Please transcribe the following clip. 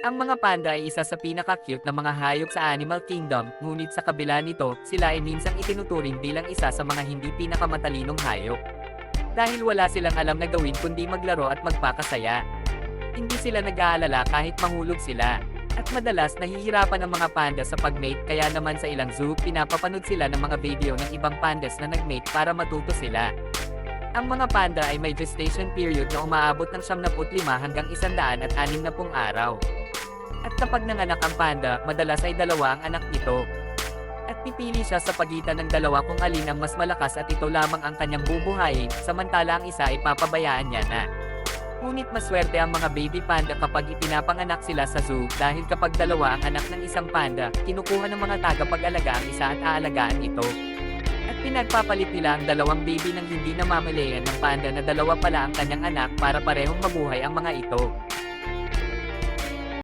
Ang mga panda ay isa sa pinaka-cute na mga hayop sa Animal Kingdom, ngunit sa kabila nito, sila ay minsang itinuturing bilang isa sa mga hindi pinakamatalinong hayop. Dahil wala silang alam na gawin kundi maglaro at magpakasaya. Hindi sila nag-aalala kahit mahulog sila. At madalas nahihirapan ang mga panda sa pag-mate, kaya naman sa ilang zoo pinapapanood sila ng mga video ng ibang pandas na nag-mate para matuto sila. Ang mga panda ay may gestation period na umaabot ng 75 hanggang 160 araw. At kapag nanganak ang panda, madalas ay dalawa ang anak nito. At pipili siya sa pagitan ng dalawa kung alin ang mas malakas at ito lamang ang kanyang bubuhayin, samantala ang isa ay papabayaan niya na. Ngunit maswerte ang mga baby panda kapag ipinapanganak sila sa zoo, dahil kapag dalawa ang anak ng isang panda, kinukuha ng mga tagapag-alaga ang isa at aalagaan ito. At pinagpapalit nila ang dalawang baby ng hindi namamalayan ng panda na dalawa pala ang kanyang anak para parehong mabuhay ang mga ito.